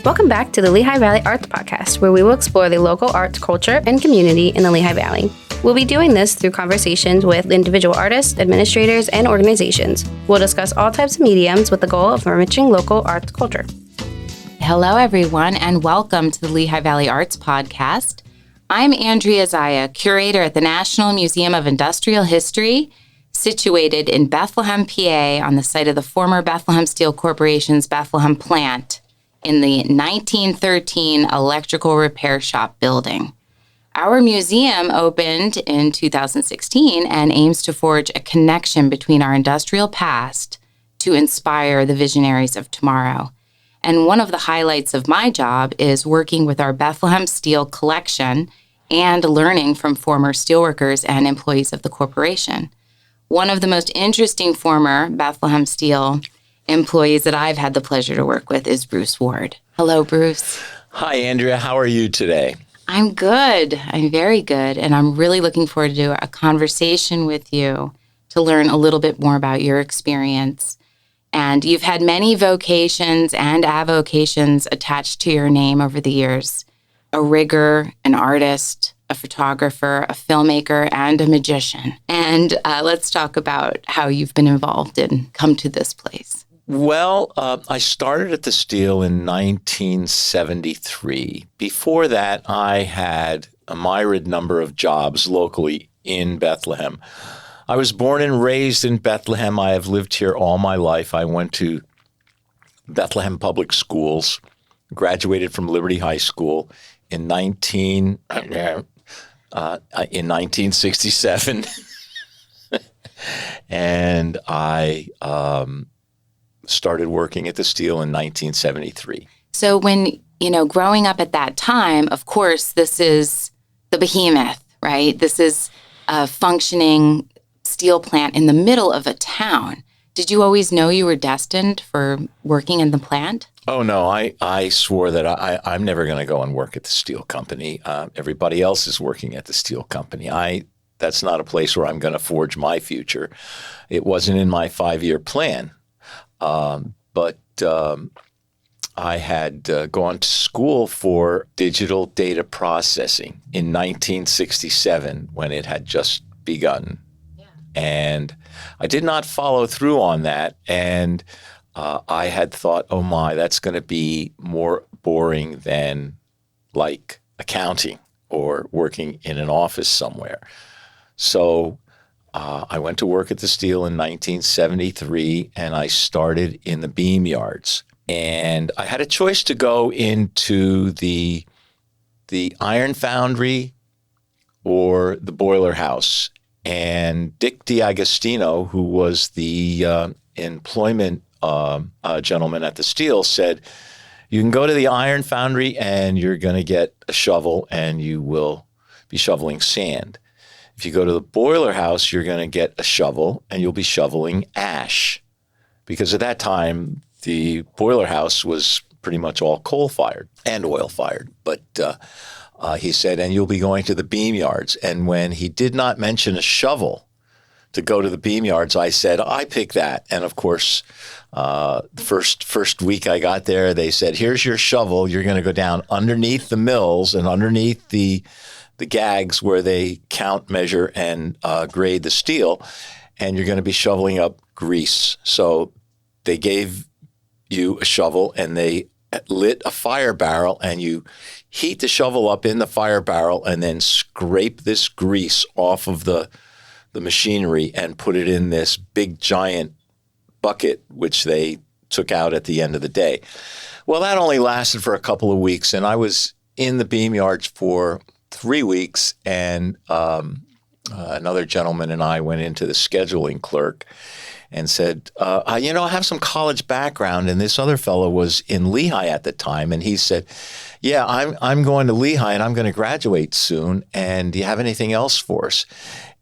Welcome back to the Lehigh Valley Arts Podcast, where we will explore the local arts, culture, and community in the Lehigh Valley. We'll be doing this through conversations with individual artists, administrators, and organizations. We'll discuss all types of mediums with the goal of enriching local arts culture. Hello, everyone, and welcome to the Lehigh Valley Arts Podcast. I'm Andria Zaia, curator at the National Museum of Industrial History, situated in Bethlehem, PA, on the site of the former Bethlehem Steel Corporation's Bethlehem plant in the 1913 electrical repair shop building. Our museum opened in 2016 and aims to forge a connection between our industrial past to inspire the visionaries of tomorrow. And one of the highlights of my job is working with our Bethlehem Steel collection and learning from former steelworkers and employees of the corporation. One of the most interesting former Bethlehem Steel employees that I've had the pleasure to work with is Bruce Ward. Hello, Bruce. Hi, Andrea. How are you today? I'm good. I'm very good. And I'm really looking forward to a conversation with you to learn a little bit more about your experience. And you've had many vocations and avocations attached to your name over the years. A rigger, an artist, a photographer, a filmmaker, and a magician. And let's talk about how you've been involved and come to this place. Well, I started at the Steel in 1973. Before that, I had a myriad number of jobs locally in Bethlehem. I was born and raised in Bethlehem. I have lived here all my life. I went to Bethlehem Public Schools, graduated from Liberty High School in 1967. And I started working at the Steel in 1973. So when, growing up at that time, of course, this is the behemoth, right? This is a functioning steel plant in the middle of a town. Did you always know you were destined for working in the plant? Oh, no. I swore that I'm never going to go and work at the steel company. Everybody else is working at the steel company. That's not a place where I'm going to forge my future. It wasn't in my 5-year plan. But I had gone to school for digital data processing in 1967 when it had just begun. Yeah. And I did not follow through on that. And I had thought, oh my, that's going to be more boring than like accounting or working in an office somewhere. So I went to work at the Steel in 1973, and I started in the beam yards. And I had a choice to go into the iron foundry or the boiler house. And Dick DiAgostino, who was the employment gentleman at the Steel, said, you can go to the iron foundry and you're going to get a shovel and you will be shoveling sand. If you go to the boiler house, you're going to get a shovel and you'll be shoveling ash. Because at that time, the boiler house was pretty much all coal-fired and oil-fired. But he said, and you'll be going to the beam yards. And when he did not mention a shovel to go to the beam yards, I said, I pick that. And of course, the first week I got there, they said, here's your shovel. You're going to go down underneath the mills and underneath the gags where they count, measure, and grade the steel, and you're going to be shoveling up grease. So they gave you a shovel, and they lit a fire barrel, and you heat the shovel up in the fire barrel and then scrape this grease off of the machinery and put it in this big giant bucket, which they took out at the end of the day. Well, that only lasted for a couple of weeks, and I was in the beam yards for 3 weeks, and another gentleman and I went into the scheduling clerk and said, I have some college background, and this other fellow was in Lehigh at the time, and he said, yeah, I'm going to Lehigh, and I'm going to graduate soon, and do you have anything else for us?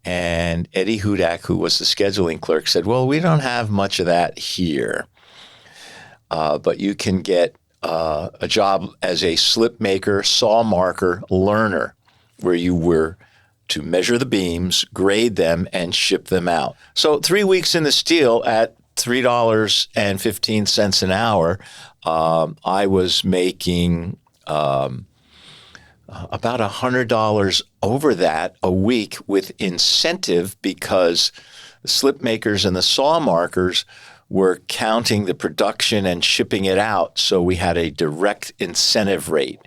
And Eddie Hudak, who was the scheduling clerk, said, well, we don't have much of that here, but you can get a job as a slip maker, saw marker, learner, where you were to measure the beams, grade them, and ship them out. So 3 weeks in the Steel at $3.15 an hour, I was making about $100 over that a week with incentive, because the slip makers and the saw markers were counting the production and shipping it out. So we had a direct incentive rate.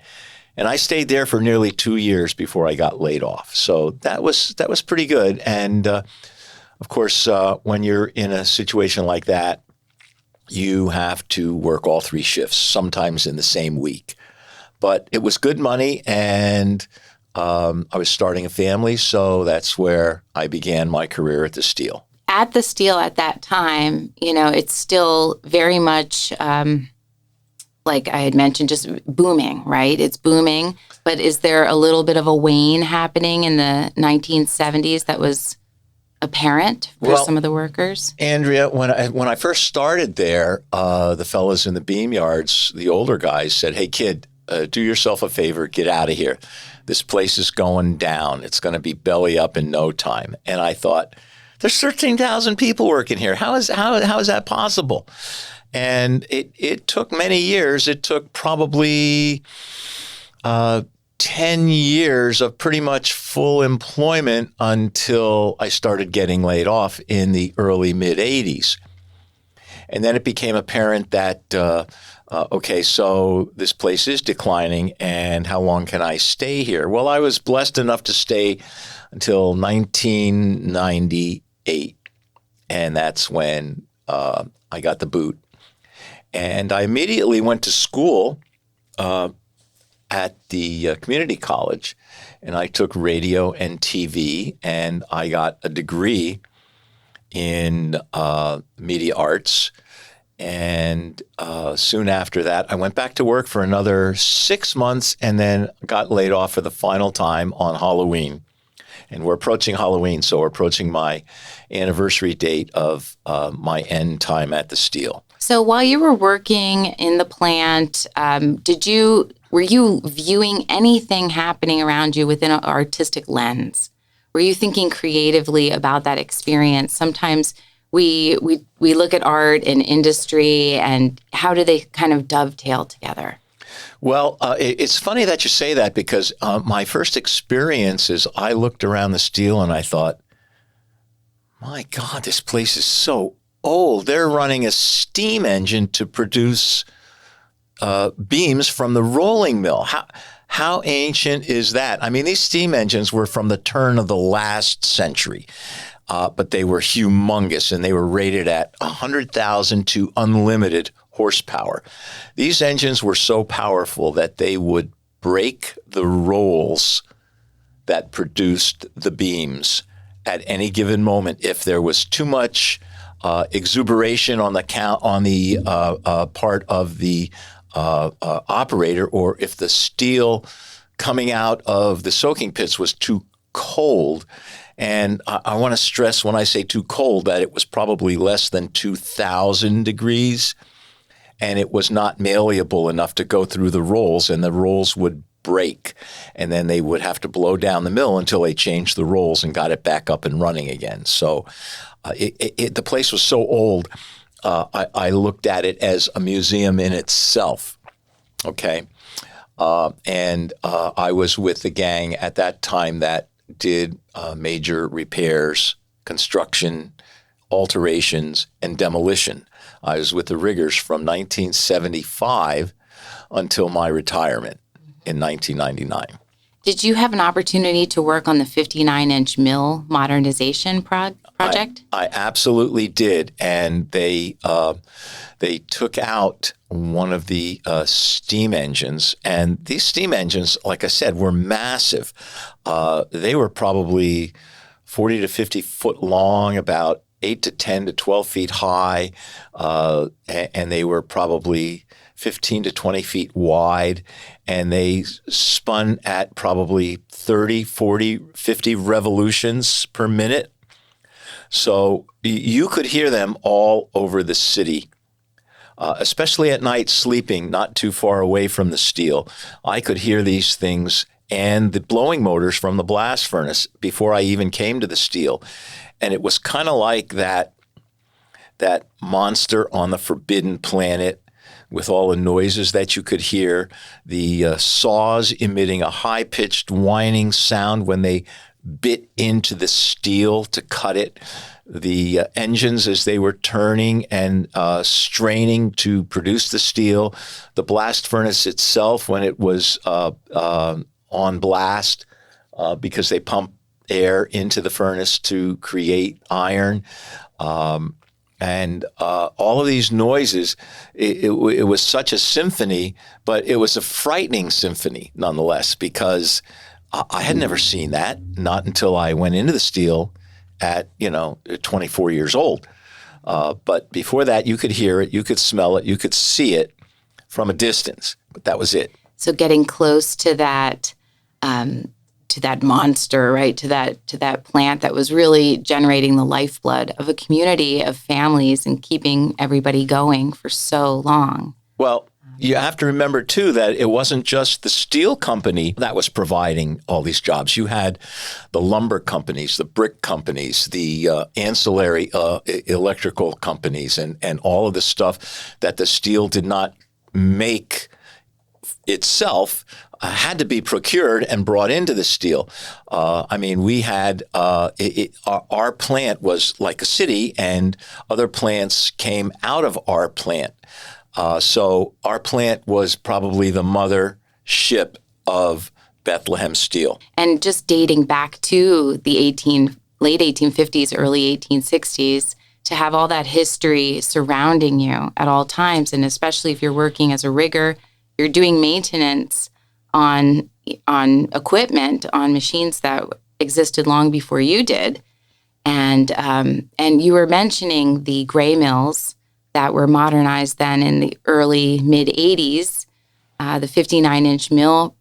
And I stayed there for nearly 2 years before I got laid off. So that was pretty good. And of course, when you're in a situation like that, you have to work all 3 shifts, sometimes in the same week. But it was good money, and I was starting a family, so that's where I began my career at the Steel. At the Steel at that time, it's still very much, like I had mentioned, just booming, right? It's booming. But is there a little bit of a wane happening in the 1970s that was apparent for some of the workers? Andrea, when I first started there, the fellas in the beam yards, the older guys, said, "Hey, kid, do yourself a favor, get out of here. This place is going down. It's going to be belly up in no time." And I thought, there's 13,000 people working here. How is that possible? And it took many years. It took probably 10 years of pretty much full employment until I started getting laid off in the early mid-'80s. And then it became apparent that, okay, so this place is declining, and how long can I stay here? Well, I was blessed enough to stay until 1998, and that's when I got the boot. And I immediately went to school at the community college, and I took radio and TV, and I got a degree in media arts. And soon after that, I went back to work for another 6 months, and then got laid off for the final time on Halloween. And we're approaching Halloween, so we're approaching my anniversary date of my end time at the Steel. So while you were working in the plant, were you viewing anything happening around you within an artistic lens? Were you thinking creatively about that experience? Sometimes we look at art and industry, and how do they kind of dovetail together? Well, it's funny that you say that, because my first experience is I looked around the Steel and I thought, my God, this place is so old. They're running a steam engine to produce beams from the rolling mill. How ancient is that? I mean, these steam engines were from the turn of the last century, but they were humongous, and they were rated at 100,000 to unlimited horsepower. These engines were so powerful that they would break the rolls that produced the beams at any given moment if there was too much exuberation on the part of the operator, or if the steel coming out of the soaking pits was too cold. And I want to stress, when I say too cold, that it was probably less than 2,000 degrees, and it was not malleable enough to go through the rolls, and the rolls would break, and then they would have to blow down the mill until they changed the rolls and got it back up and running again. So the place was so old, I looked at it as a museum in itself, okay? And I was with the gang at that time that did major repairs, construction, alterations, and demolition. I was with the riggers from 1975 until my retirement in 1999. Did you have an opportunity to work on the 59-inch mill modernization project? I absolutely did, and they took out one of the steam engines, and these steam engines, like I said, were massive. They were probably 40 to 50 foot long, about 8 to 10 to 12 feet high, and they were probably 15 to 20 feet wide, and they spun at probably 30, 40, 50 revolutions per minute. So you could hear them all over the city, especially at night sleeping not too far away from the Steel. I could hear these things and the blowing motors from the blast furnace before I even came to the Steel. And it was kind of like that that monster on the forbidden planet with all the noises that you could hear, the saws emitting a high-pitched whining sound when they bit into the steel to cut it, the engines as they were turning and straining to produce the steel, the blast furnace itself when it was on blast because they pump air into the furnace to create iron. And all of these noises, it was such a symphony, but it was a frightening symphony nonetheless, because I had never seen that, not until I went into the steel at, 24 years old. But before that, you could hear it, you could smell it, you could see it from a distance, but that was it. So getting close to that monster, right? To that plant that was really generating the lifeblood of a community of families and keeping everybody going for so long. Well, you have to remember, too, that it wasn't just the steel company that was providing all these jobs. You had the lumber companies, the brick companies, the ancillary electrical companies, and all of the stuff that the steel did not make itself had to be procured and brought into the steel. We had our plant was like a city, and other plants came out of our plant. So our plant was probably the mothership of Bethlehem Steel. And just dating back to the late 1850s, early 1860s, to have all that history surrounding you at all times, and especially if you're working as a rigger, you're doing maintenance on equipment, on machines that existed long before you did. And you were mentioning the gray mills that were modernized then in the early mid-'80s, the 59-inch mill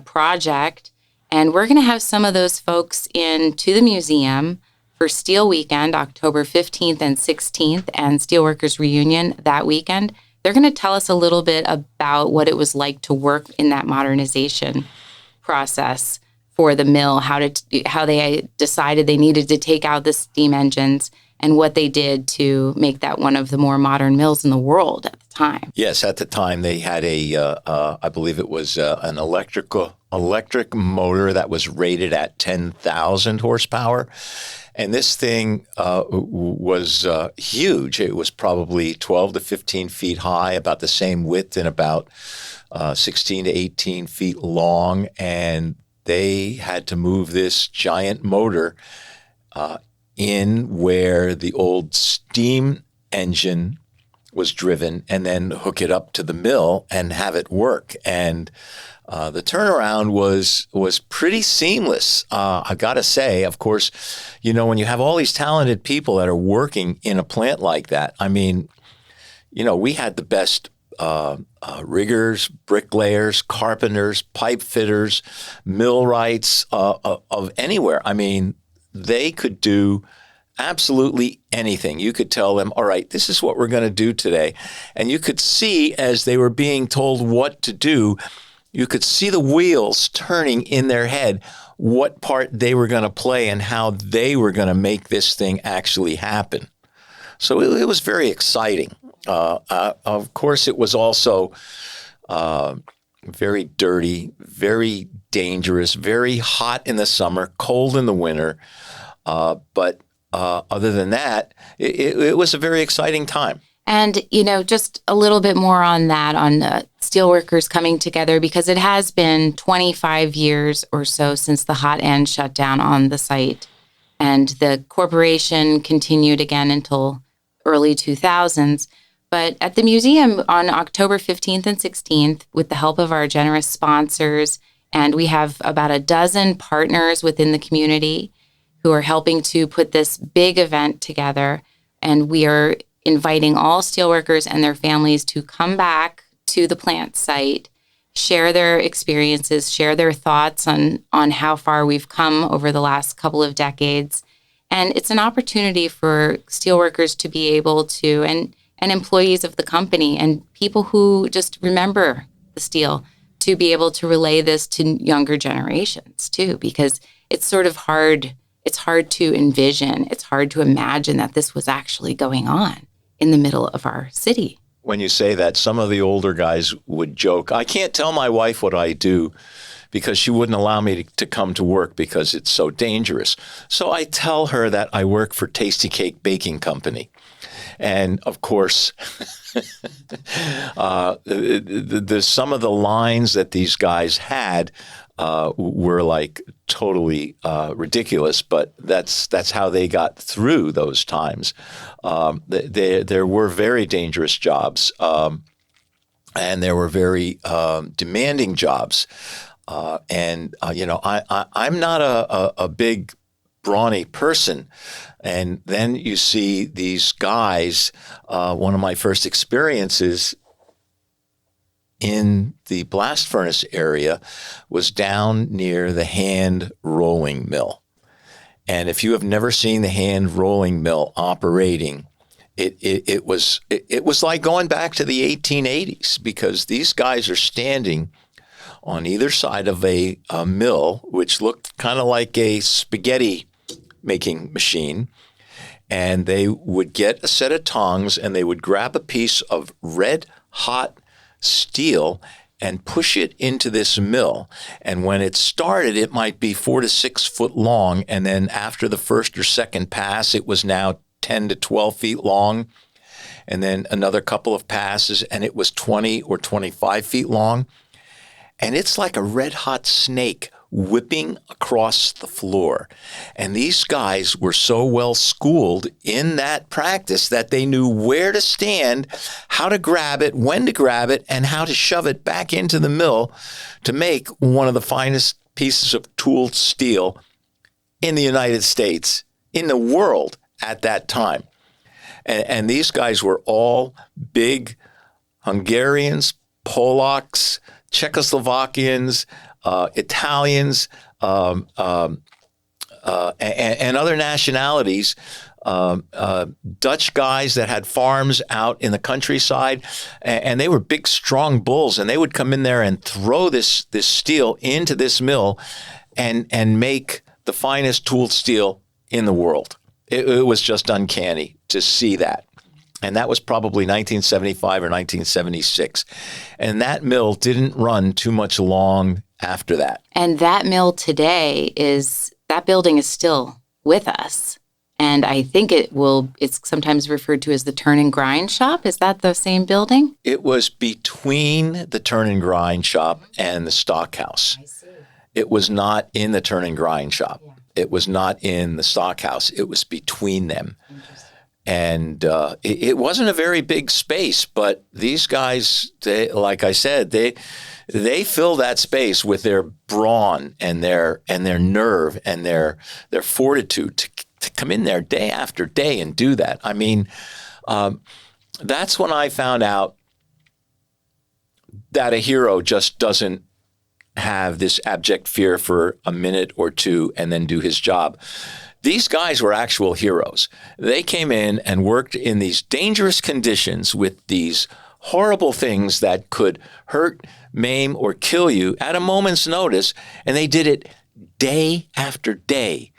project. And we're going to have some of those folks into the museum for Steel Weekend, October 15th and 16th, and Steelworkers Reunion that weekend. They're going to tell us a little bit about what it was like to work in that modernization process for the mill, how they decided they needed to take out the steam engines, and what they did to make that one of the more modern mills in the world at the time. Yes, at the time they had I believe it was an electric motor that was rated at 10,000 horsepower. And this thing was huge. It was probably 12 to 15 feet high, about the same width, and about 16 to 18 feet long. And they had to move this giant motor in where the old steam engine was driven, and then hook it up to the mill and have it work. And the turnaround was pretty seamless. I got to say, of course, when you have all these talented people that are working in a plant like that, we had the best riggers, bricklayers, carpenters, pipe fitters, millwrights of anywhere. They could do absolutely anything. You could tell them, all right, this is what we're going to do today. And you could see as they were being told what to do, you could see the wheels turning in their head, what part they were going to play and how they were going to make this thing actually happen. So it was very exciting. Of course, it was also very dirty, very dangerous, very hot in the summer, cold in the winter. But other than that, it was a very exciting time. And, just a little bit more on that, on steelworkers coming together, because it has been 25 years or so since the hot end shut down on the site. And the corporation continued again until early 2000s. But at the museum on October 15th and 16th, with the help of our generous sponsors, and we have about a dozen partners within the community who are helping to put this big event together. And we are inviting all steelworkers and their families to come back to the plant site, share their experiences, share their thoughts on how far we've come over the last couple of decades. And it's an opportunity for steelworkers to be able to, and employees of the company and people who just remember the steel, to be able to relay this to younger generations too, because it's sort of hard. it's hard to envision, it's hard to imagine that this was actually going on in the middle of our city. When you say that, some of the older guys would joke, I can't tell my wife what I do because she wouldn't allow me to come to work because it's so dangerous. So I tell her that I work for Tasty Cake Baking Company. And of course, some of the lines that these guys had were like totally ridiculous, but that's how they got through those times. There were very dangerous jobs, and there were very demanding jobs. I'm not a big brawny person. And then you see these guys, one of my first experiences in the blast furnace area was down near the hand rolling mill. And if you have never seen the hand rolling mill operating, it was like going back to the 1880s, because these guys are standing on either side of a mill, which looked kind of like a spaghetti making machine. And they would get a set of tongs and they would grab a piece of red hot steel and push it into this mill. And when it started, it might be 4 to 6 foot long. And then after the first or second pass, it was now 10 to 12 feet long. And then another couple of passes, and it was 20 or 25 feet long. And it's like a red hot snake whipping across the floor. And these guys were so well schooled in that practice that they knew where to stand, how to grab it, when to grab it, and how to shove it back into the mill to make one of the finest pieces of tooled steel in the United States, in the world at that time. And these guys were all big Hungarians, Polacks, Czechoslovakians, Italians, and other nationalities, Dutch guys that had farms out in the countryside, and they were big, strong bulls, and they would come in there and throw this steel into this mill and make the finest tooled steel in the world. It was just uncanny to see that. And that was probably 1975 or 1976. And that mill didn't run too much long after that. And that mill today that building is still with us. And I think it's sometimes referred to as the turn and grind shop. Is that the same building? It was between the turn and grind shop and the stockhouse. I see. It was not in the turn and grind shop. Yeah. It was not in the stockhouse. It was between them. And it wasn't a very big space, but these guys, like I said, they fill that space with their brawn and their nerve and their fortitude to come in there day after day and do that. I mean, that's when I found out that a hero just doesn't have this abject fear for a minute or two and then do his job. These guys were actual heroes. They came in and worked in these dangerous conditions with these horrible things that could hurt, maim, or kill you at a moment's notice, and they did it day after day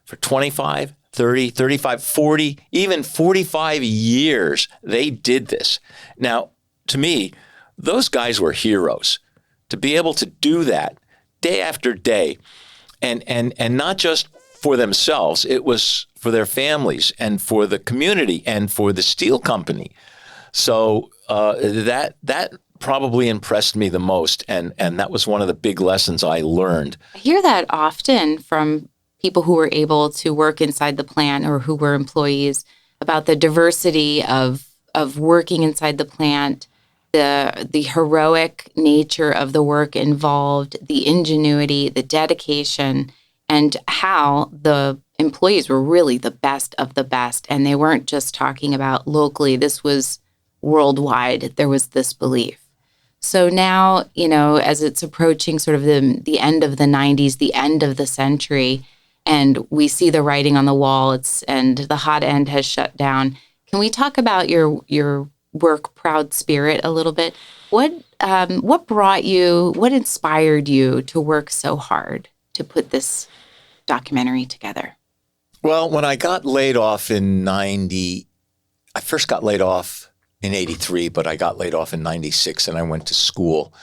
for 25, 30, 35, 40, even 45 years. They did this. Now, to me, those guys were heroes. To be able to do that day after day, and not just for themselves, it was for their families and for the community and for the steel company. So that probably impressed me the most, and that was one of the big lessons I learned. I hear that often from people who were able to work inside the plant or who were employees about the diversity of working inside the plant, the heroic nature of the work involved, the ingenuity, the dedication, and how the employees were really the best of the best. And they weren't just talking about locally. This was worldwide. There was this belief. So now, as it's approaching sort of the end of the 90s, the end of the century, and we see the writing on the wall, and the hot end has shut down. Can we talk about your work proud spirit a little bit? What inspired you to work so hard to put this documentary together? Well, when I got laid off in 90, I first got laid off in 83, but I got laid off in 96 and I went to school.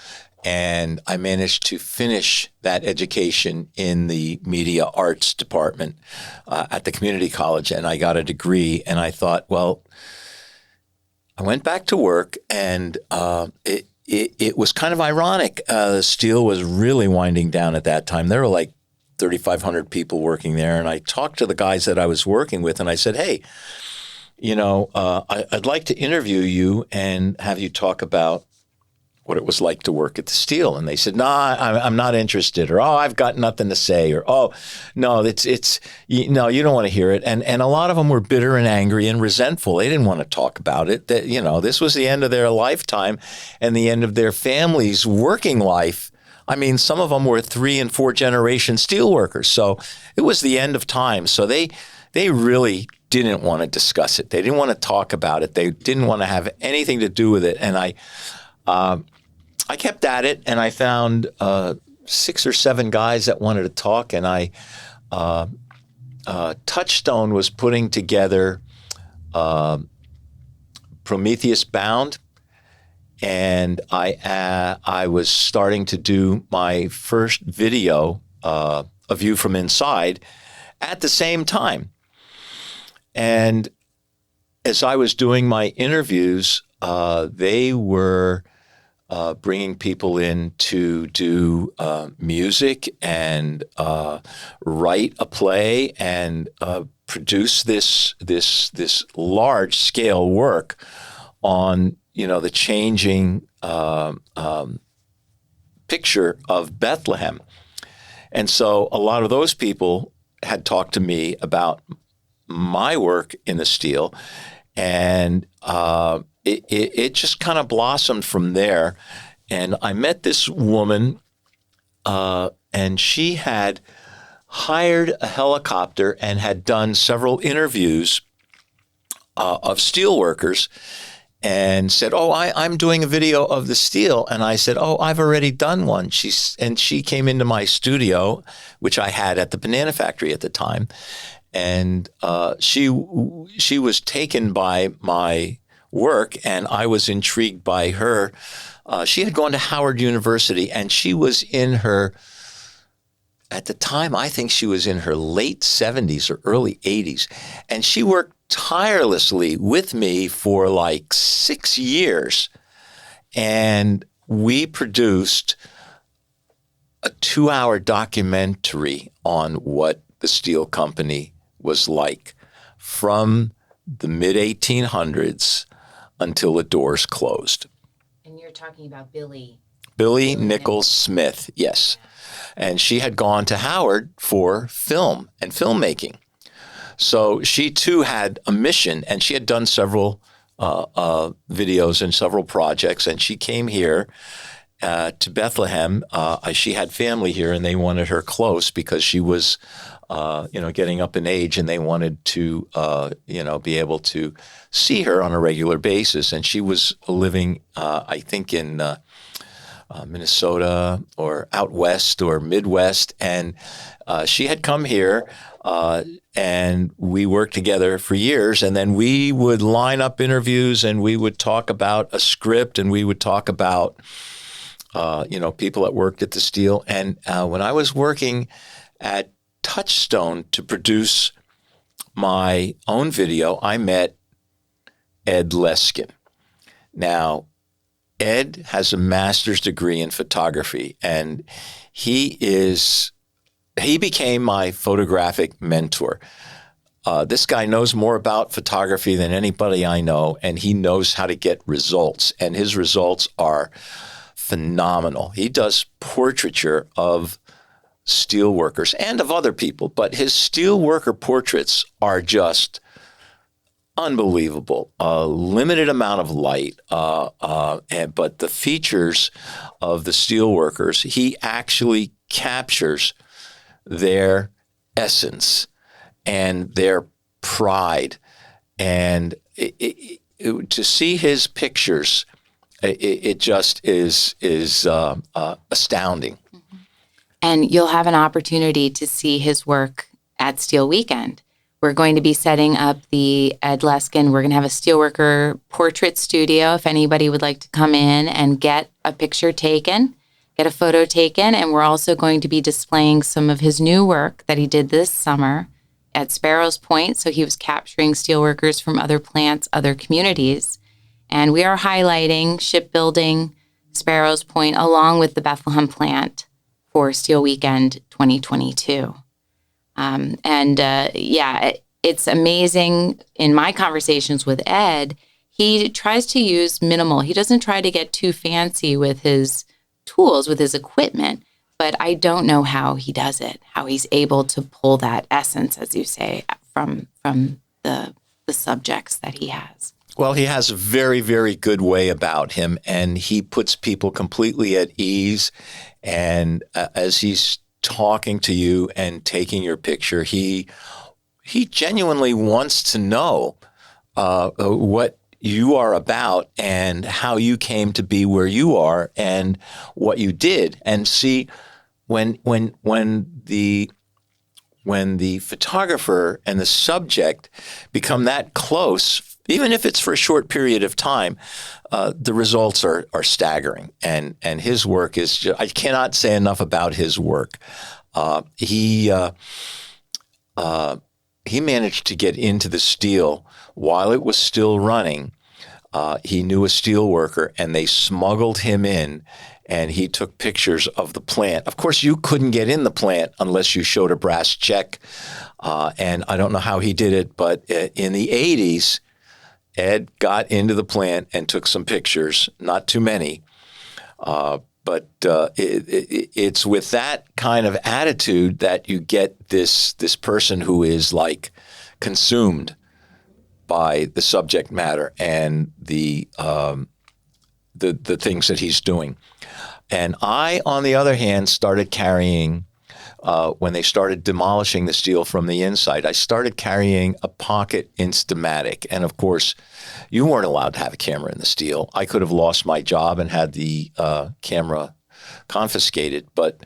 And I managed to finish that education in the media arts department at the community college. And I got a degree. And I thought, well, I went back to work and it was kind of ironic. Steel was really winding down at that time. There were like 3,500 people working there. And I talked to the guys that I was working with and I said, hey, I'd like to interview you and have you talk about what it was like to work at the Steel. And they said, no, I'm not interested, or, oh, I've got nothing to say, or, oh, no, you don't want to hear it. And a lot of them were bitter and angry and resentful. They didn't want to talk about it. That, this was the end of their lifetime and the end of their family's working life. I mean, some of them were 3 and 4 generation steelworkers. So it was the end of time. So they really didn't want to discuss it. They didn't want to talk about it. They didn't want to have anything to do with it. And I kept at it, and I found 6 or 7 guys that wanted to talk, and Touchstone was putting together Prometheus Bound, and I was starting to do my first video, A View from Inside, at the same time. And as I was doing my interviews, they were bringing people in to do music and write a play and produce this large scale work on the changing picture of Bethlehem. And so a lot of those people had talked to me about my work in the Steel, and it just kind of blossomed from there. And I met this woman, and she had hired a helicopter and had done several interviews of steelworkers and said, oh, I'm doing a video of the Steel. And I said, oh, I've already done one. She came into my studio, which I had at the banana factory at the time. And she was taken by my work, and I was intrigued by her. She had gone to Howard University, and she was at the time, I think she was in her late 70s or early 80s. And she worked tirelessly with me for like 6 years. And we produced a 2-hour documentary on what the Steel Company was like from the mid-1800s until the doors closed. And you're talking about Billy Nichols Smith, yes. And she had gone to Howard for film and filmmaking. So she too had a mission, and she had done several videos and several projects, and she came here to Bethlehem. She had family here, and they wanted her close because she was getting up in age, and they wanted to, be able to see her on a regular basis. And she was living, I think, in Minnesota or out west or Midwest. And she had come here, and we worked together for years. And then we would line up interviews, and we would talk about a script, and we would talk about, people that worked at the Steel. And when I was working at Touchstone to produce my own video, I met Ed Leskin. Now, Ed has a master's degree in photography, and he became my photographic mentor. This guy knows more about photography than anybody I know, and he knows how to get results, and his results are phenomenal. He does portraiture of steel workers and of other people, but his steel worker portraits are just unbelievable. A limited amount of light, but the features of the steel workers, he actually captures their essence and their pride. And to see his pictures, it just is astounding. And you'll have an opportunity to see his work at Steel Weekend, We're going to be setting up the Ed Leskin. We're going to have a steelworker portrait studio if anybody would like to come in and get a picture taken, get a photo taken. And we're also going to be displaying some of his new work that he did this summer at Sparrows Point. So he was capturing steelworkers from other plants, other communities. And we are highlighting shipbuilding, Sparrows Point, along with the Bethlehem plant for Steel Weekend 2022. It's amazing. In my conversations with Ed, he tries to use minimal. He doesn't try to get too fancy with his tools, with his equipment, but I don't know how he does it, how he's able to pull that essence, as you say, from the subjects that he has. Well, he has a very, very good way about him, and he puts people completely at ease. And as he's talking to you and taking your picture, he genuinely wants to know what you are about and how you came to be where you are and what you did. And see, when the photographer and the subject become that close, even if it's for a short period of time, the results are staggering. And his work is just, I cannot say enough about his work. He managed to get into the steel while it was still running. He knew a steel worker, and they smuggled him in, and he took pictures of the plant. Of course, you couldn't get in the plant unless you showed a brass check. And I don't know how he did it, but in the 80s, Ed got into the plant and took some pictures, not too many. But it's with that kind of attitude that you get this person who is like consumed by the subject matter and the things that he's doing. And I, on the other hand, started carrying, when they started demolishing the steel from the inside, I started carrying a pocket Instamatic. And of course, you weren't allowed to have a camera in the steel. I could have lost my job and had the camera confiscated. But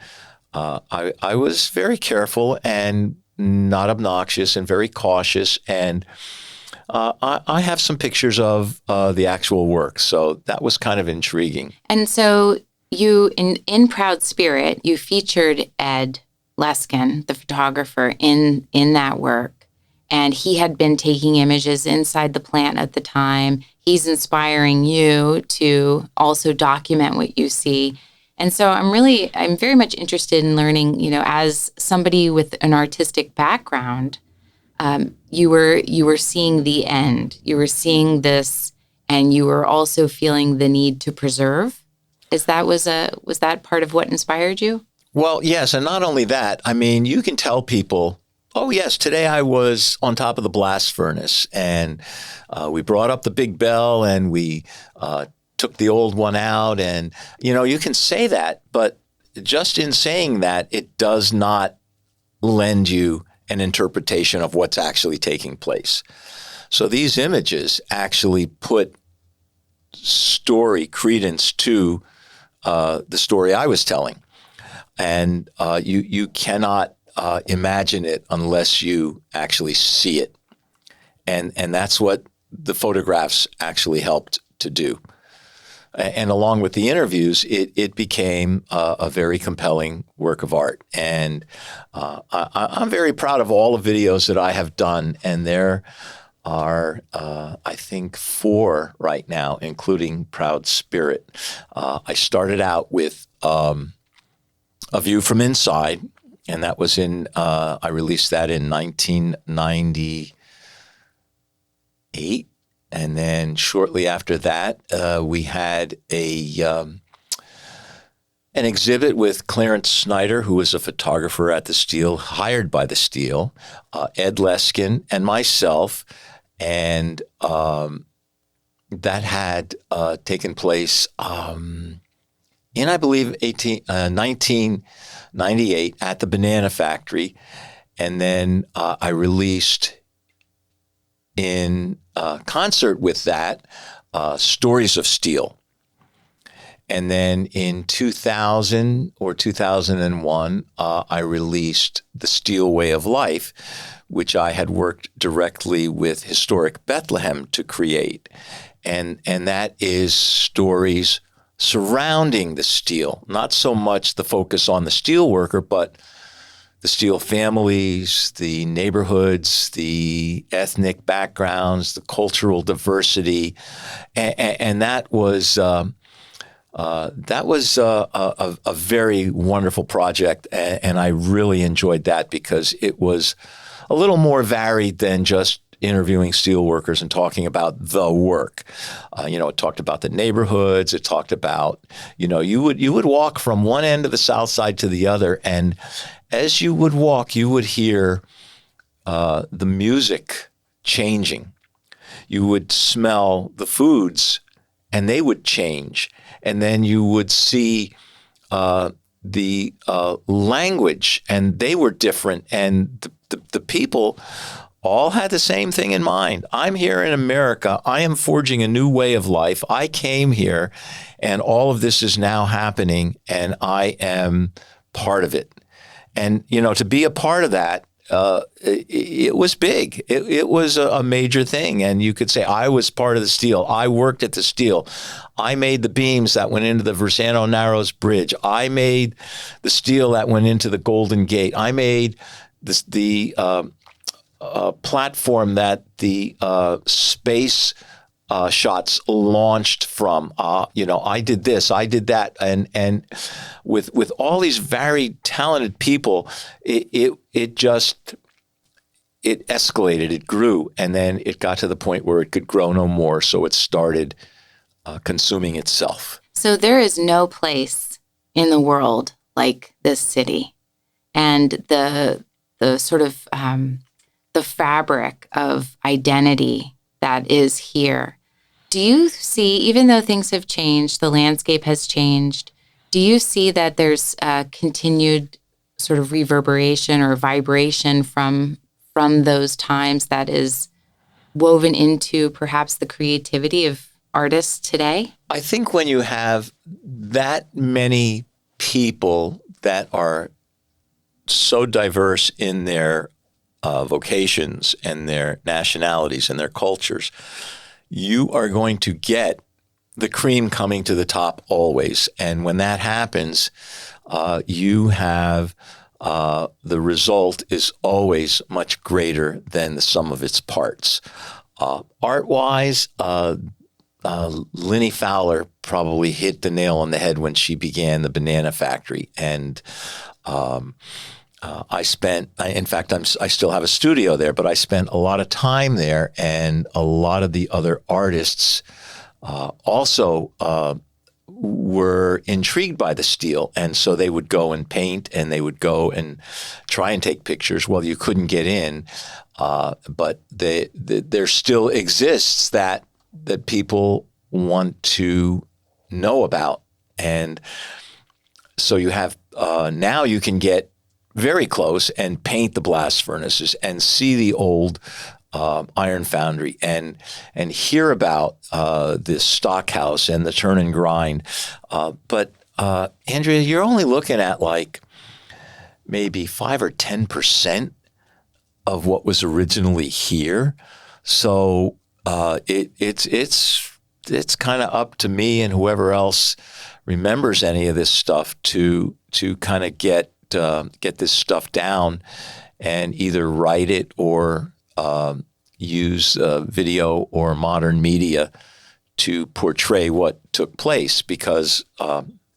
I was very careful and not obnoxious and very cautious. And I have some pictures of the actual work. So that was kind of intriguing. And so you, in Proud Spirit, you featured Ed Leskin, the photographer, in that work. And he had been taking images inside the plant at the time. He's inspiring you to also document what you see. And so I'm very much interested in learning, as somebody with an artistic background, you were seeing the end. You were seeing this, and you were also feeling the need to preserve. Was that part of what inspired you? Well, yes, and not only that. I mean, you can tell people, oh, yes, today I was on top of the blast furnace, and we brought up the big bell, and we took the old one out. And, you can say that, but just in saying that, it does not lend you an interpretation of what's actually taking place. So these images actually put credence to the story I was telling. And you cannot imagine it unless you actually see it. And that's what the photographs actually helped to do. And along with the interviews, it became a very compelling work of art. And I'm very proud of all the videos that I have done. And there are, I think, 4 right now, including Proud Spirit. I started out with A View from Inside, and that was I released that in 1998. And then shortly after that, we had an exhibit with Clarence Snyder, who was a photographer at the Steel, hired by the Steel, Ed Leskin, and myself. And that had taken place in, I believe, 1998 at the Banana Factory. And then I released in concert with that, Stories of Steel. And then in 2000 or 2001, I released The Steel Way of Life, which I had worked directly with Historic Bethlehem to create. And that is stories surrounding the steel, not so much the focus on the steel worker, but the steel families, the neighborhoods, the ethnic backgrounds, the cultural diversity. And that was a very wonderful project. And I really enjoyed that because it was a little more varied than just interviewing steel workers and talking about the work. It talked about the neighborhoods. It talked about, you would walk from one end of the South Side to the other, and as you would walk, you would hear the music changing. You would smell the foods, and they would change, and then you would see the language, and they were different, and the people all had the same thing in mind. I'm here in America. I am forging a new way of life. I came here, and all of this is now happening, and I am part of it. And, to be a part of that, it was big. It was a major thing. And you could say, I was part of the steel. I worked at the steel. I made the beams that went into the Versano Narrows Bridge. I made the steel that went into the Golden Gate. I made the platform that the space shots launched from. I did this, I did that, and with all these very talented people, it escalated, it grew, and then it got to the point where it could grow no more. So it started consuming itself. So there is no place in the world like this city, and the sort of the fabric of identity that is here. Do you see, even though things have changed, the landscape has changed, do you see that there's a continued sort of reverberation or vibration from those times that is woven into perhaps the creativity of artists today? I think when you have that many people that are so diverse in their vocations and their nationalities and their cultures, you are going to get the cream coming to the top always. And when that happens, you have the result is always much greater than the sum of its parts. Art-wise, Linnie Fowler probably hit the nail on the head when she began the Banana Factory. And I still have a studio there, but I spent a lot of time there, and a lot of the other artists also were intrigued by the steel. And so they would go and paint, and they would go and try and take pictures. Well, you couldn't get in, but there still exists that people want to know about. And so you have, now you can get very close and paint the blast furnaces and see the old iron foundry and hear about this stockhouse and the turn and grind. But Andrea, you're only looking at like maybe 5 or 10% of what was originally here. So it's kind of up to me and whoever else remembers any of this stuff to kind of get this stuff down and either write it or use video or modern media to portray what took place, because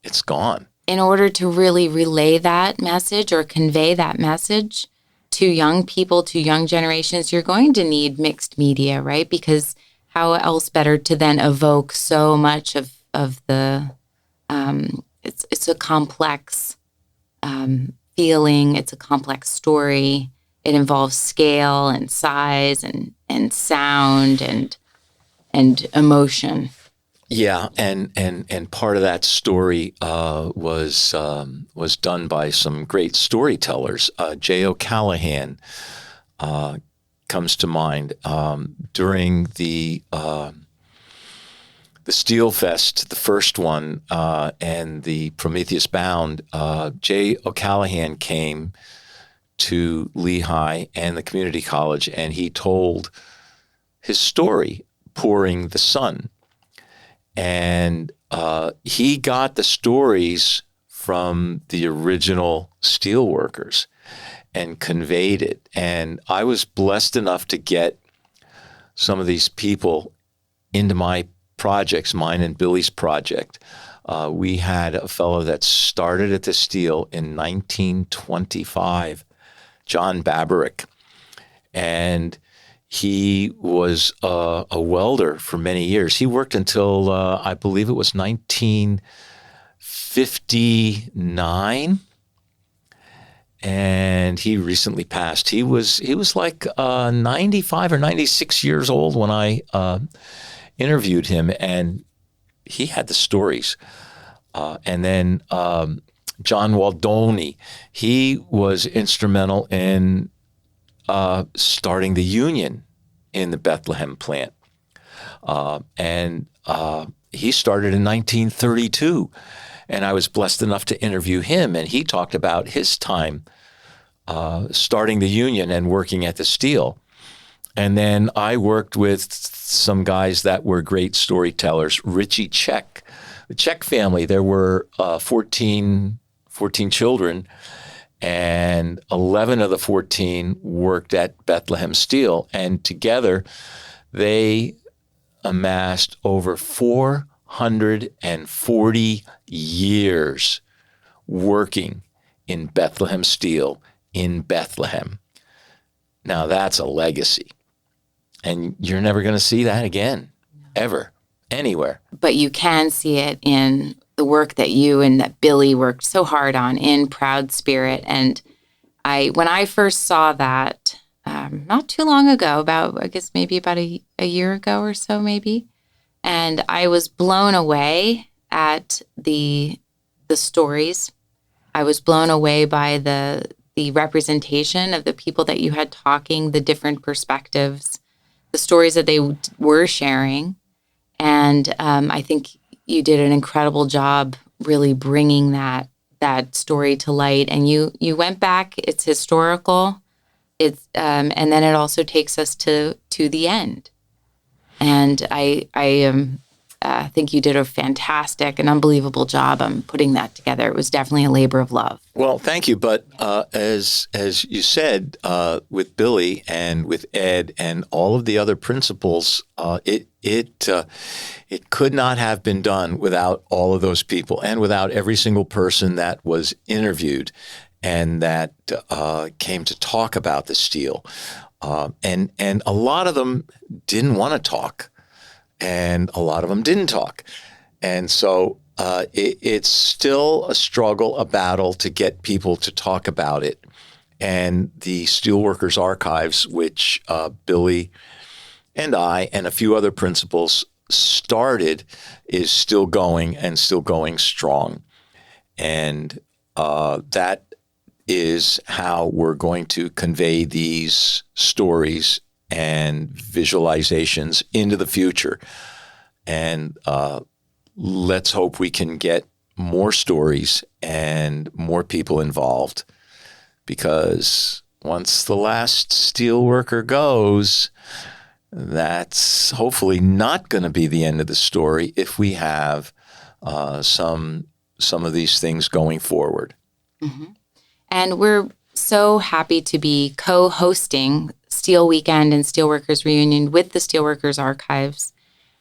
it's gone. In order to really relay that message or convey that message to young people, to young generations, you're going to need mixed media, right? Because how else better to then evoke so much of the it's a complex feeling. It's a complex story. It involves scale and size and sound and emotion. Yeah, and part of that story was done by some great storytellers. J. O'Callahan comes to mind during the Steel Fest, the first one, and the Prometheus Bound. J. O'Callahan came to Lehigh and the community college, and he told his story, Pouring the Sun. And he got the stories from the original steelworkers and conveyed it. And I was blessed enough to get some of these people into my projects, mine and Billy's project. We had a fellow that started at the steel in 1925, John Baberick, and he was a welder for many years. He worked until I believe it was 1959, and he recently passed. He was like 95 or 96 years old when I interviewed him, and he had the stories. And then John Waldoni, he was instrumental in starting the union in the Bethlehem plant. And he started in 1932. And I was blessed enough to interview him, and he talked about his time starting the union and working at the steel. And then I worked with some guys that were great storytellers. Richie Check, the Check family, there were 14 children, and 11 of the 14 worked at Bethlehem Steel. And together they amassed over 440 years working in Bethlehem Steel in Bethlehem. Now that's a legacy. And you're never going to see that again, ever, anywhere. But you can see it in the work that you and that Billy worked so hard on in Proud Spirit. And when I first saw that not too long ago, maybe about a year ago or so, maybe, and I was blown away at the stories. I was blown away by the representation of the people that you had talking, the different perspectives, the stories that they were sharing. And I think you did an incredible job really bringing that story to light. And you went back, it's historical, and then it also takes us to the end. And I think you did a fantastic and unbelievable job on putting that together. It was definitely a labor of love. Well, thank you. But as you said, with Billy and with Ed and all of the other principals, it could not have been done without all of those people and without every single person that was interviewed and that came to talk about the steel. And a lot of them didn't want to talk. And a lot of them didn't talk. And so it's still a struggle, a battle to get people to talk about it. And the Steelworkers Archives, which Billy and I and a few other principals started, is still going and still going strong. And that is how we're going to convey these stories and visualizations into the future. And let's hope we can get more stories and more people involved, because once the last steel worker goes, that's hopefully not going to be the end of the story if we have some of these things going forward. Mm-hmm. And we're so happy to be co-hosting Steel Weekend and Steelworkers Reunion with the Steelworkers Archives.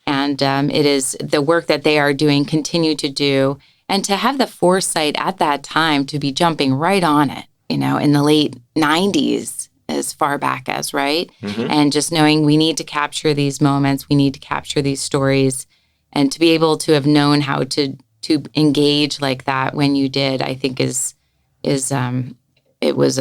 And it is the work that they are doing, continue to do, and to have the foresight at that time to be jumping right on it, in the late 90s, as far back as, right? Mm-hmm. And just knowing we need to capture these moments, we need to capture these stories, and to be able to have known how to engage like that when you did, I think it was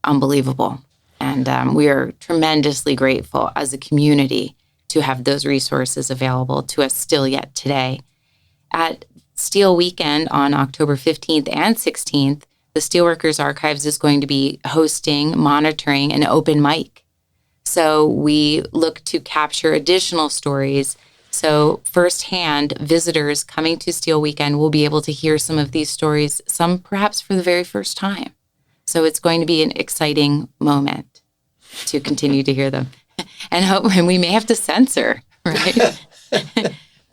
unbelievable. And we are tremendously grateful as a community to have those resources available to us still yet today. At Steel Weekend on October 15th and 16th, the Steelworkers Archives is going to be hosting, monitoring an open mic. So we look to capture additional stories. So firsthand, visitors coming to Steel Weekend will be able to hear some of these stories, some perhaps for the very first time. So it's going to be an exciting moment to continue to hear them. And we may have to censor, right?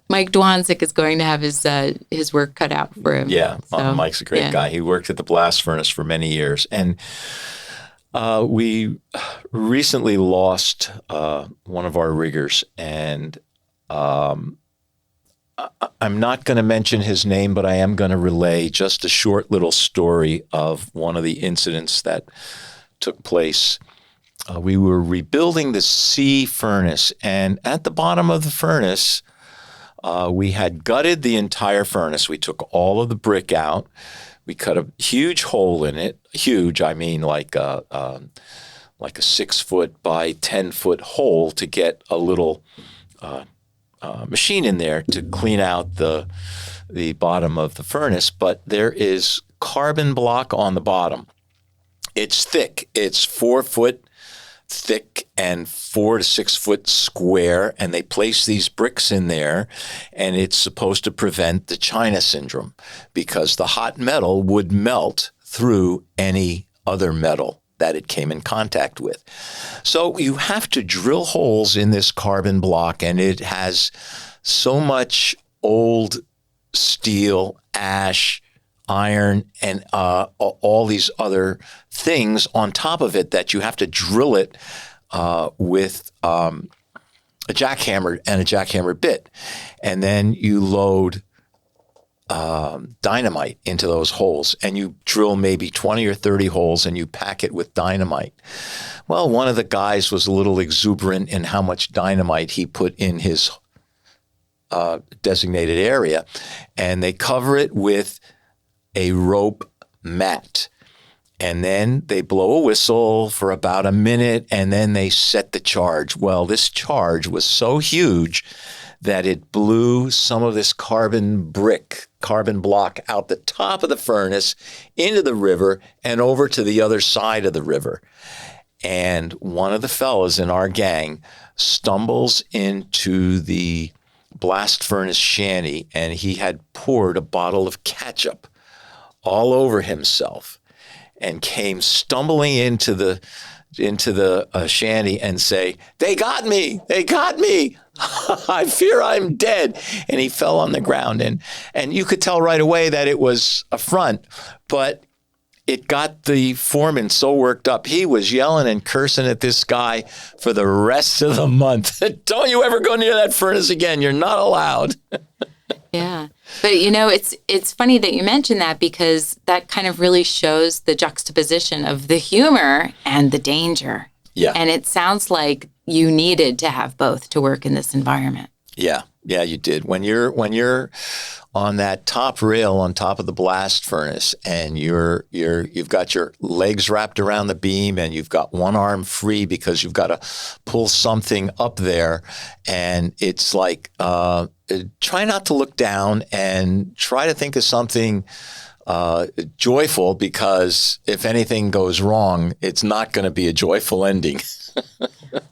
Mike Dwanzik is going to have his work cut out for him. Yeah, So, Mike's a great guy. He worked at the blast furnace for many years. And we recently lost one of our riggers, and I'm not going to mention his name, but I am going to relay just a short little story of one of the incidents that took place. We were rebuilding the C furnace, and at the bottom of the furnace, we had gutted the entire furnace. We took all of the brick out. We cut a huge hole in it. Huge, I mean like a 6-foot by 10-foot hole to get a little machine in there to clean out the bottom of the furnace. But there is carbon block on the bottom. It's thick. It's 4 foot thick and 4 to 6 foot square, and they place these bricks in there, and it's supposed to prevent the China syndrome because the hot metal would melt through any other metal that it came in contact with. So you have to drill holes in this carbon block, and it has so much old steel, ash, iron, and all these other things on top of it that you have to drill it with a jackhammer and a jackhammer bit. And then you load dynamite into those holes, and you drill maybe 20 or 30 holes, and you pack it with dynamite. Well, one of the guys was a little exuberant in how much dynamite he put in his designated area, and they cover it with a rope mat. And then they blow a whistle for about a minute, and then they set the charge. Well, this charge was so huge that it blew some of this carbon block out the top of the furnace into the river and over to the other side of the river. And one of the fellows in our gang stumbles into the blast furnace shanty, and he had poured a bottle of ketchup all over himself and came stumbling into the shanty and say, "They got me! They got me! I fear I'm dead." And he fell on the ground. And you could tell right away that it was a front, but it got the foreman so worked up. He was yelling and cursing at this guy for the rest of the month. "Don't you ever go near that furnace again. You're not allowed." Yeah. But, it's funny that you mentioned that, because that kind of really shows the juxtaposition of the humor and the danger. Yeah. And it sounds like you needed to have both to work in this environment. Yeah. Yeah, you did. When you're on that top rail on top of the blast furnace, and you've got your legs wrapped around the beam, and you've got one arm free because you've got to pull something up there, and it's like try not to look down and try to think of something joyful, because if anything goes wrong, it's not going to be a joyful ending.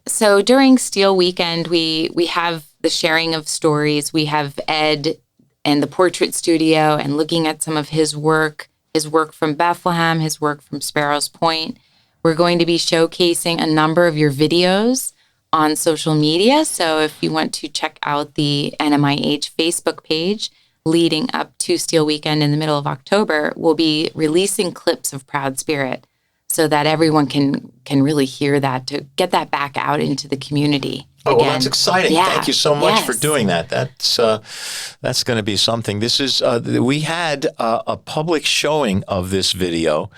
So during Steel Weekend, we have the sharing of stories. We have Ed and the portrait studio, and looking at some of his work from Bethlehem, his work from Sparrows Point. We're going to be showcasing a number of your videos on social media. So if you want to check out the NMIH Facebook page leading up to Steel Weekend in the middle of October, we'll be releasing clips of Proud Spirit so that everyone can really hear that, to get that back out into the community. Oh, well, that's exciting. Yeah. Thank you so much Yes. for doing that. That's going to be something. This is we had a public showing of this video.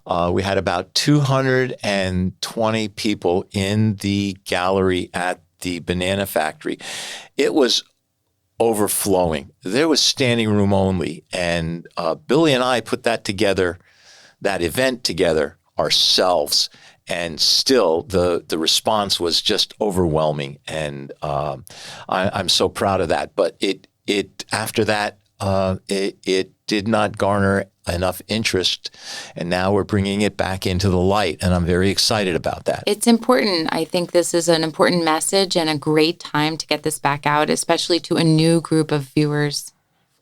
We had about 220 people in the gallery at the banana factory. It was overflowing. There was standing room only. And Billy and I put that event together ourselves. And still, the response was just overwhelming, and I'm so proud of that. But it after that, it did not garner enough interest, and now we're bringing it back into the light, and I'm very excited about that. It's important. I think this is an important message and a great time to get this back out, especially to a new group of viewers.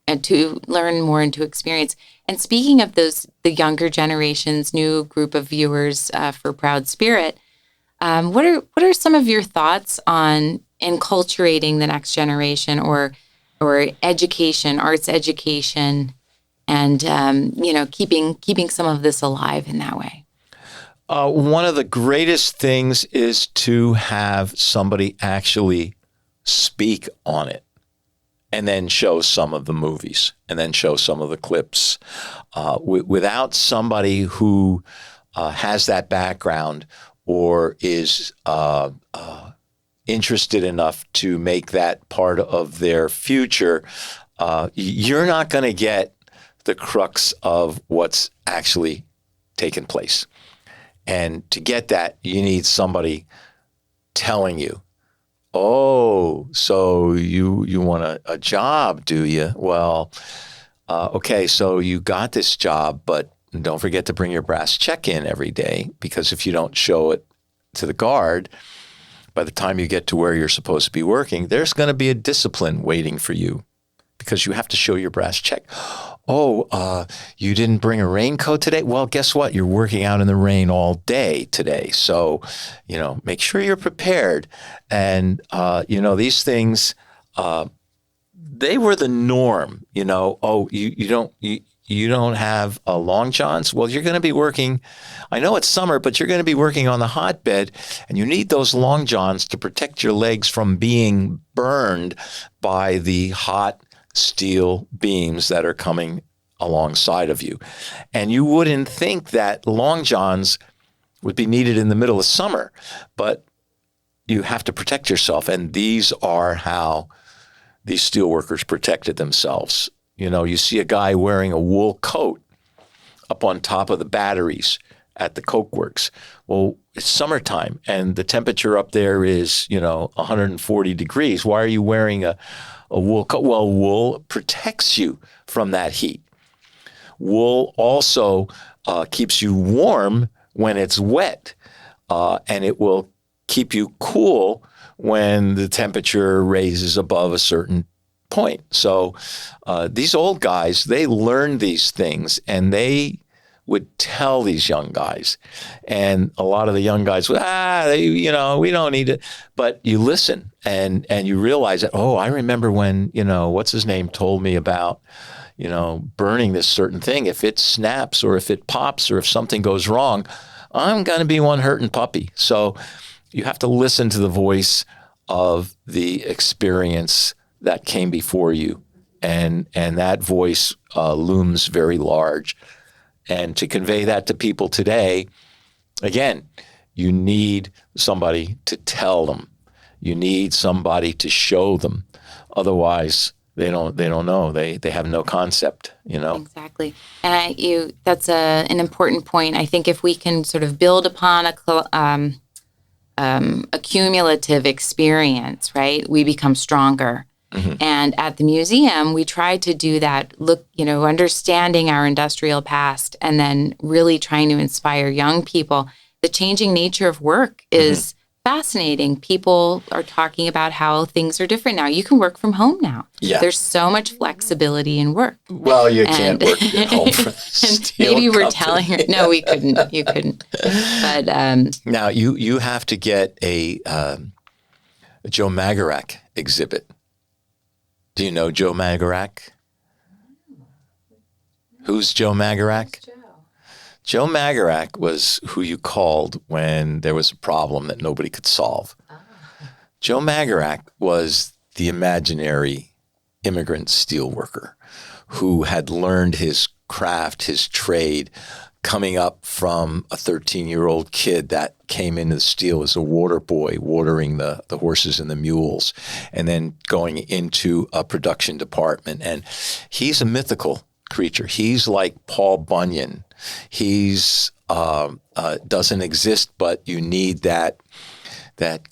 and to learn more and to experience. And speaking of the younger generations, new group of viewers for Proud Spirit, what are some of your thoughts on enculturating the next generation or education, arts education, and keeping some of this alive in that way? One of the greatest things is to have somebody actually speak on it and then show some of the movies and then show some of the clips. Without somebody who has that background or is interested enough to make that part of their future, you're not going to get the crux of what's actually taken place. And to get that, you need somebody telling you, oh, so you want a job, do you? Well, okay, so you got this job, but don't forget to bring your brass check in every day, because if you don't show it to the guard, by the time you get to where you're supposed to be working, there's going to be a discipline waiting for you because you have to show your brass check. Oh, you didn't bring a raincoat today? Well, guess what? You're working out in the rain all day today. So, make sure you're prepared. And, these things, they were the norm, Oh, you don't have long johns? Well, you're going to be working, I know it's summer, but you're going to be working on the hotbed, and you need those long johns to protect your legs from being burned by the hot steel beams that are coming alongside of you. And you wouldn't think that long johns would be needed in the middle of summer, but you have to protect yourself. And these are how these steel workers protected themselves. You see a guy wearing a wool coat up on top of the batteries at the coke works. Well, it's summertime and the temperature up there is, 140 degrees. Why are you wearing a wool coat? Well, wool protects you from that heat. Wool also keeps you warm when it's wet, and it will keep you cool when the temperature raises above a certain point. So these old guys, they learned these things, and they would tell these young guys. And a lot of the young guys would, we don't need it. But you listen and you realize that, I remember when, what's his name told me about, burning this certain thing. If it snaps or if it pops or if something goes wrong, I'm going to be one hurting puppy. So you have to listen to the voice of the experience that came before you. And that voice looms very large. And to convey that to people today, again, you need somebody to tell them. You need somebody to show them. Otherwise, they don't know. They have no concept, Exactly. And that's an important point. I think if we can sort of build upon a cumulative experience, right, we become stronger. Mm-hmm. And at the museum, we try to do that, understanding our industrial past and then really trying to inspire young people. The changing nature of work is fascinating. People are talking about how things are different now. You can work from home now. Yeah. There's so much flexibility in work. Well, you can't work at home for the steel maybe company. We're telling her, no, we couldn't. You couldn't. But now you have to get a Joe Magarac exhibit. Do you know Joe Magarac? Who's Joe Magarac? Joe Magarac was who you called when there was a problem that nobody could solve. Joe Magarac was the imaginary immigrant steel worker who had learned his craft, his trade, coming up from a 13-year-old kid that came into the steel as a water boy, watering the horses and the mules, and then going into a production department. And he's a mythical creature. He's like Paul Bunyan. He's doesn't exist, but you need that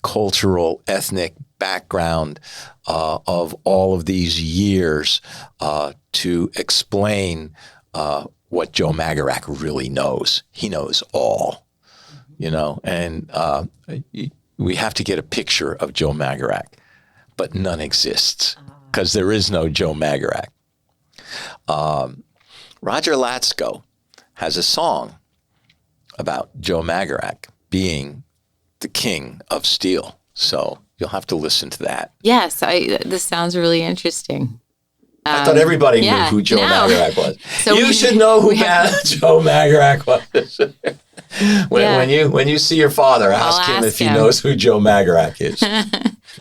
cultural, ethnic background of all of these years to explain what Joe Magarac really knows. He knows all, and we have to get a picture of Joe Magarac, but none exists because there is no Joe Magarac. Roger Latsko has a song about Joe Magarac being the king of steel. So you'll have to listen to that. Yes, this sounds really interesting. I thought everybody knew who Joe Magarac was. So you should know who Joe Magarac was. When you see your father, ask him if he knows who Joe Magarac is.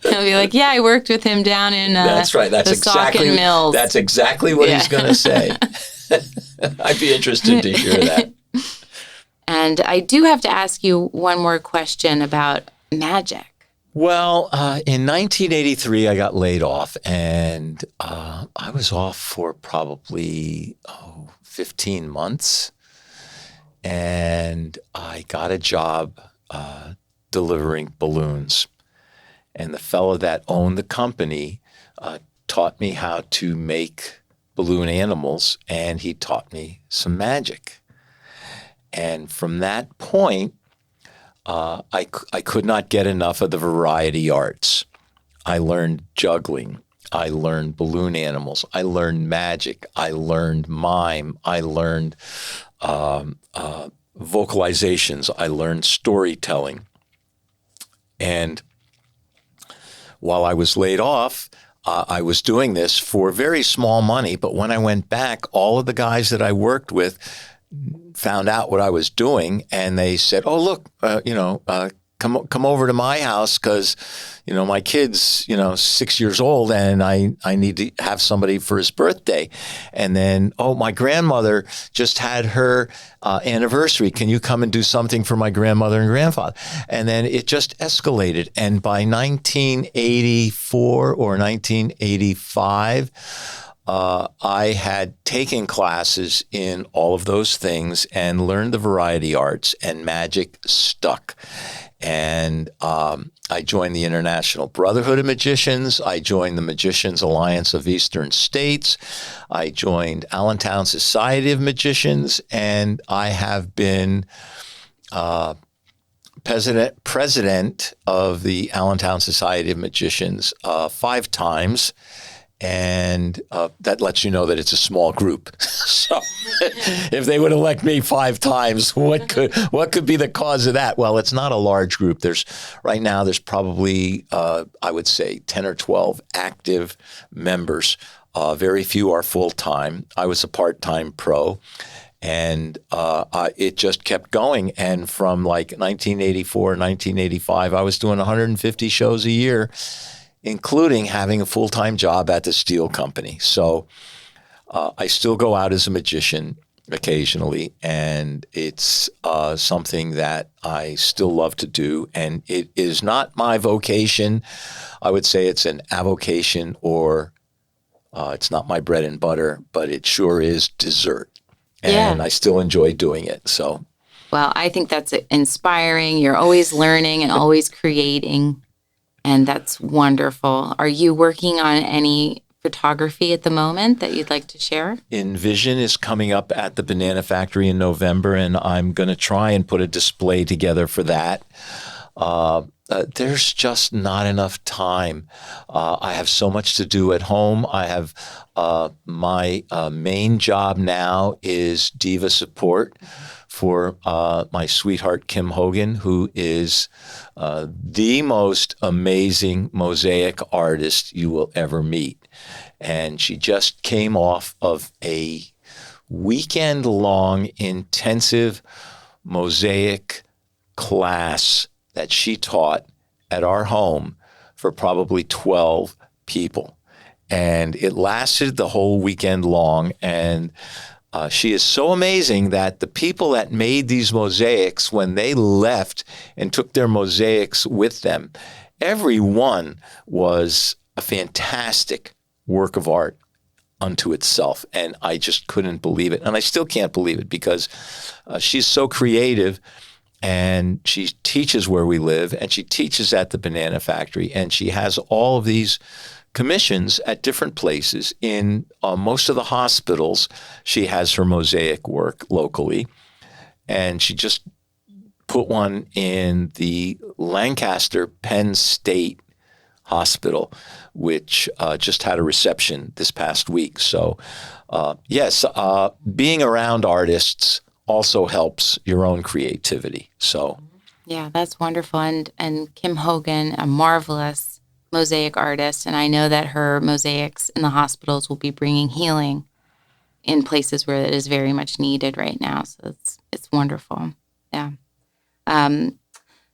He'll be like, "Yeah, I worked with him down in that's right. That's exactly Mills." That's exactly what he's going to say. I'd be interested to hear that. And I do have to ask you one more question about magic. Well, in 1983, I got laid off, and I was off for probably 15 months. And I got a job delivering balloons. And the fellow that owned the company taught me how to make balloon animals, and he taught me some magic. And from that point, I could not get enough of the variety arts. I learned juggling. I learned balloon animals. I learned magic. I learned mime. I learned vocalizations. I learned storytelling. And while I was laid off, I was doing this for very small money. But when I went back, all of the guys that I worked with found out what I was doing, and they said, "Oh, look, come over to my house because, my kid's, 6 years old, and I need to have somebody for his birthday." And then, my grandmother just had her anniversary. Can you come and do something for my grandmother and grandfather? And then it just escalated. And by 1984 or 1985, I had taken classes in all of those things and learned the variety arts, and magic stuck. And I joined the International Brotherhood of Magicians. I joined the Magicians Alliance of Eastern States. I joined Allentown Society of Magicians, and I have been president of the Allentown Society of Magicians 5 times. And that lets you know that it's a small group. So if they would elect me 5 times, what could be the cause of that? Well, it's not a large group. Right now there's probably, I would say, 10 or 12 active members. Very few are full-time. I was a part-time pro. And it just kept going. And from like 1984, 1985, I was doing 150 shows a year, including having a full-time job at the steel company. So I still go out as a magician occasionally, and it's something that I still love to do. And it is not my vocation. I would say it's an avocation, or it's not my bread and butter, but it sure is dessert. And I still enjoy doing it. So, well, I think that's inspiring. You're always learning and always creating. And that's wonderful. Are you working on any photography at the moment that you'd like to share? Envision is coming up at the Banana Factory in November, and I'm going to try and put a display together for that. There's just not enough time. I have so much to do at home. I have my main job now is diva support for my sweetheart, Kim Hogan, who is the most amazing mosaic artist you will ever meet. And she just came off of a weekend-long intensive mosaic class that she taught at our home for probably 12 people. And it lasted the whole weekend long. And she is so amazing that the people that made these mosaics, when they left and took their mosaics with them, every one was a fantastic work of art unto itself. And I just couldn't believe it. And I still can't believe it because she's so creative. And she teaches where we live, and she teaches at the Banana Factory, and she has all of these commissions at different places. In most of the hospitals, she has her mosaic work locally, and she just put one in the Lancaster Penn State Hospital, which just had a reception this past week. So, yes, being around artists also helps your own creativity. So, yeah, that's wonderful. And Kim Hogan, a marvelous mosaic artist, and I know that her mosaics in the hospitals will be bringing healing in places where it is very much needed right now. So it's wonderful. Yeah.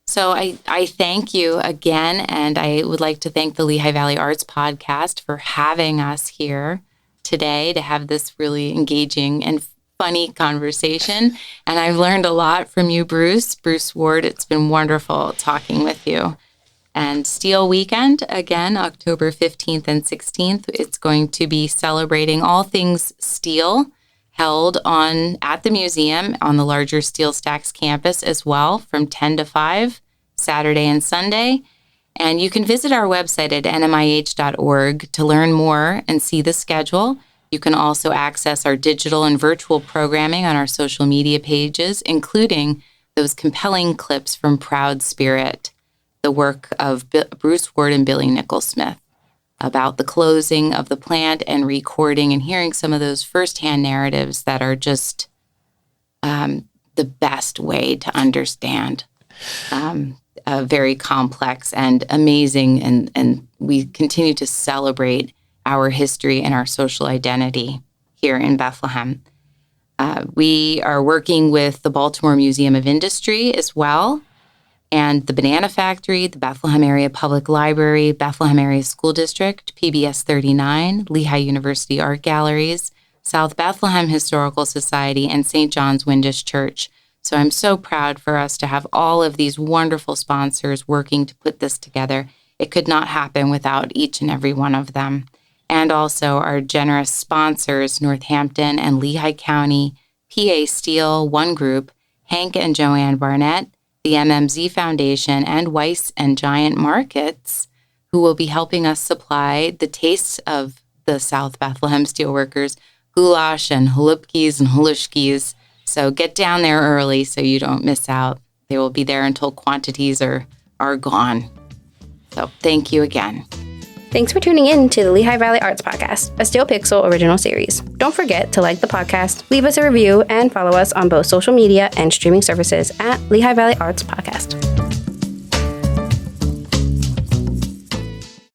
So I thank you again, and I would like to thank the Lehigh Valley Arts Podcast for having us here today to have this really engaging and funny conversation. And I've learned a lot from you, Bruce Ward. It's been wonderful talking with you. And Steel Weekend, again, October 15th and 16th, it's going to be celebrating all things steel, held at the museum on the larger Steel Stacks campus as well, from 10 to 5, Saturday and Sunday. And you can visit our website at nmih.org to learn more and see the schedule. You can also access our digital and virtual programming on our social media pages, including those compelling clips from Proud Spirit, the work of Bruce Ward and Billy Nicholsmith, about the closing of the plant and recording and hearing some of those firsthand narratives that are just the best way to understand a very complex and amazing, and we continue to celebrate our history and our social identity here in Bethlehem. We are working with the Baltimore Museum of Industry as well, and the Banana Factory, the Bethlehem Area Public Library, Bethlehem Area School District, PBS 39, Lehigh University Art Galleries, South Bethlehem Historical Society, and St. John's Windish Church. So I'm so proud for us to have all of these wonderful sponsors working to put this together. It could not happen without each and every one of them. And also our generous sponsors, Northampton and Lehigh County, PA Steel, One Group, Hank and Joanne Barnett, the MMZ Foundation, and Weiss and Giant Markets, who will be helping us supply the tastes of the South Bethlehem Steelworkers, goulash and halupkis and halushkis. So get down there early so you don't miss out. They will be there until quantities are gone. So thank you again. Thanks for tuning in to the Lehigh Valley Arts Podcast, a Steel Pixel original series. Don't forget to like the podcast, leave us a review, and follow us on both social media and streaming services at Lehigh Valley Arts Podcast.